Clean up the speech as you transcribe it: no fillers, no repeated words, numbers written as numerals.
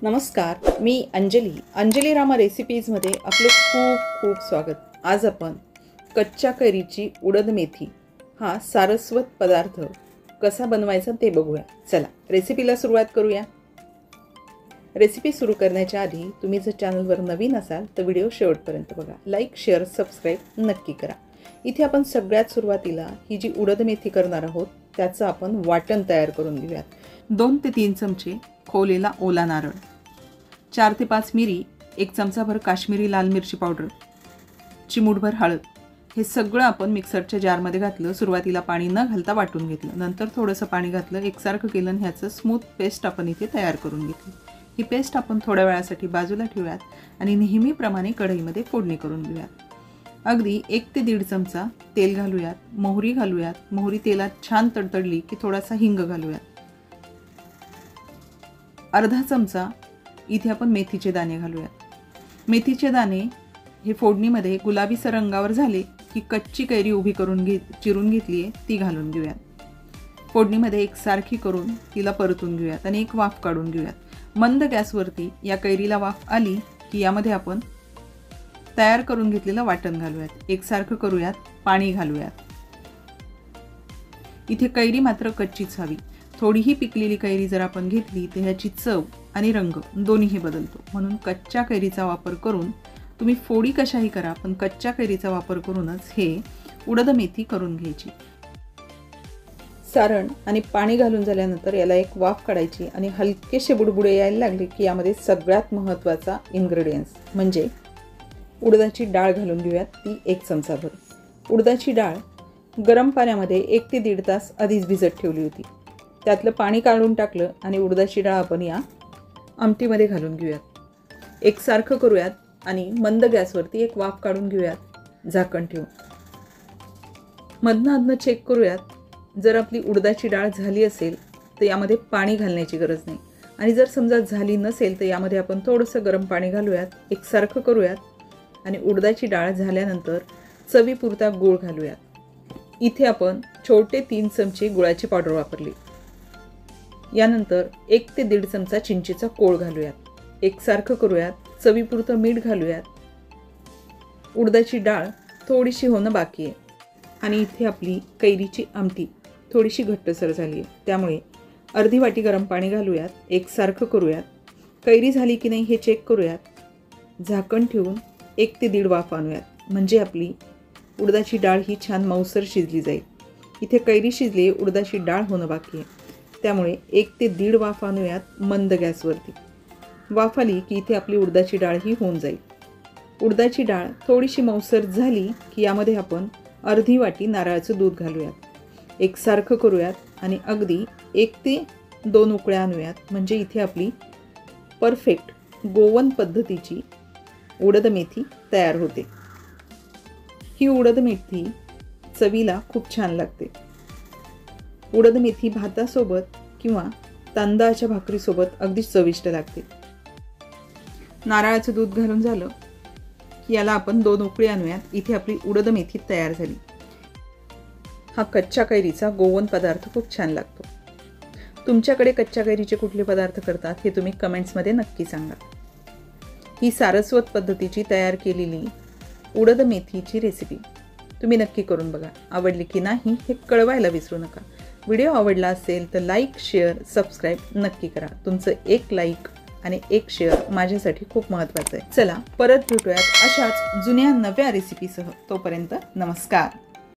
नमस्कार, मी अंजली रामा रेसिपीजमध्ये आपले खूप खूप स्वागत। आज आपण कच्च्या कैरीची उडद मेथी हा सारस्वत पदार्थ कसा बनवायचा ते बघूया। चला रेसिपीला सुरुवात करूया। रेसिपी सुरू करण्याच्या आधी तुम्ही जर चॅनलवर नवीन असाल तर व्हिडिओ शेवटपर्यंत बघा, लाईक शेअर सबस्क्राइब नक्की करा। इथे आपण सगळ्यात सुरुवातीला ही जी उडद मेथी करणार आहोत त्याचं आपण वाटण तयार करून घेऊयात। 2 ते 3 चमचे खोवलेला ओला नारळ, 4 ते 5 मिरी, 1 चमचाभर काश्मीरी लाल मिरची पावडर, चिमूटभर हळद, हे सगळं आपण मिक्सरच्या जारमध्ये घातलं। सुरुवातीला पाणी न घालता वाटून घेतलं, नंतर थोडंसं पाणी घातलं, एकसारखं केलं आणि ह्याचं स्मूथ पेस्ट आपण इथे तयार करून घेतली। ही पेस्ट आपण थोड्या वेळासाठी बाजूला ठेवूयात आणि नेहमीप्रमाणे कढईमध्ये फोडणी करून घेऊयात। अगदी 1 ते 1.5 चमचा तेल घालूयात, मोहरी घालूयात। मोहरी तेलात छान तडतडली की थोडासा हिंग घालूयात। अर्धा चमचा इथे आपण मेथीचे दाणे घालूयात। मेथीचे दाणे हे फोडणीमध्ये गुलाबीसर रंगावर झाले की कच्ची कैरी उभी करून चिरून घेतली आहे ती घालून घेऊयात। फोडणीमध्ये एकसारखी करून तिला परतून घेऊयात आणि एक वाफ काढून घेऊयात। मंद गॅसवरती या कैरीला वाफ आली की यामध्ये आपण तयार करून घेतलेलं वाटण घालूयात, एकसारखं करूयात, पाणी घालूयात। इथे कैरी मात्र कच्चीच हवी। थोडीही पिकलेली कैरी जर आपण घेतली तर ह्याची चव आणि रंग दोन्हीही बदलतो, म्हणून कच्च्या कैरीचा वापर करून तुम्ही फोडी कशाही करा पण कच्च्या कैरीचा वापर करूनच हे उडद मेथी करून घ्यायची। सारण आणि पाणी घालून झाल्यानंतर याला एक वाफ काढायची आणि हलकेसे बुडबुडे यायला लागले की यामध्ये सगळ्यात महत्त्वाचा इन्ग्रेडियंट्स म्हणजे उडदाची डाळ घालून घेऊयात, ती 1 चमचाभर। उडदाची डाळ गरम पाण्यामध्ये 1 ते 1.5 तास आधीच भिजत ठेवली होती, त्यातलं पाणी काढून टाकलं आणि उडदाची डाळ आपण या आमटीमध्ये घालून घेऊयात। एकसारखं करूयात आणि मंद गॅसवरती एक वाफ काढून घेऊयात झाकण ठेवून। मधनं चेक करूयात, जर आपली उडदाची डाळ झाली असेल तर यामध्ये पाणी घालण्याची गरज नाही, आणि जर समजा झाली नसेल तर यामध्ये आपण थोडंसं गरम पाणी घालूयात, एकसारखं करूयात आणि उडदाची डाळ झाल्यानंतर चवीपुरता गूळ घालूयात। इथे आपण छोटे 3 चमचे गुळाची पावडर वापरली। यानंतर 1 ते 1.5 चमचा चिंचेचा कोळ घालूयात, एकसारखं करूयात, चवीपुरतं मीठ घालूयात। उडदाची डाळ थोडीशी होणं बाकी आहे आणि इथे आपली कैरीची आमटी थोडीशी घट्टसर झाली आहे, त्यामुळे अर्धी वाटी गरम पाणी घालूयात, एकसारखं करूयात। कैरी झाली की नाही हे चेक करूयात, झाकण ठेवून 1 ते 1.5 वाफ आणूयात, म्हणजे आपली उडदाची डाळ ही छान मऊसर शिजली जाईल। इथे कैरी शिजली, उडदाची डाळ होणं बाकी आहे, त्यामुळे 1 ते 1.5 वाफ आणूयात मंद गॅसवरती। वाफ आली की इथे आपली उडदाची डाळ ही होऊन जाईल। उडदाची डाळ थोडीशी मऊसर झाली की यामध्ये आपण अर्धी वाटी नारळाचं दूध घालूयात, एकसारखं करूयात आणि अगदी 1 ते 2 उकळ्या आणूयात, म्हणजे इथे आपली परफेक्ट गोवन पद्धतीची उडद मेथी तयार होते। ही उडद मेथी चवीला खूप छान लागते। उडद मेथी भातासोबत किंवा तांदळाच्या भाकरीसोबत अगदी चविष्ट लागते। नारळाचं दूध घालून झालं की याला आपण 2 उकळी आणूयात। इथे आपली उडद मेथी तयार झाली। हा कच्च्या कैरीचा गोवन पदार्थ खूप छान लागतो। तुमच्याकडे कच्च्या कैरीचे कुठले पदार्थ करतात हे तुम्ही कमेंट्समध्ये नक्की सांगा। ही सारस्वत पद्धतीची तयार केलेली उडद मेथीची रेसिपी तुम्ही नक्की करून बघा। आवडली की नाही हे कळवायला विसरू नका। व्हिडिओ आवडला असेल तर लाईक शेअर सबस्क्राईब नक्की करा। तुमचं एक लाईक आणि एक शेअर माझ्यासाठी खूप महत्त्वाचं आहे। चला परत भेटूयात अशाच जुन्या नव्या रेसिपीसह, तोपर्यंत नमस्कार।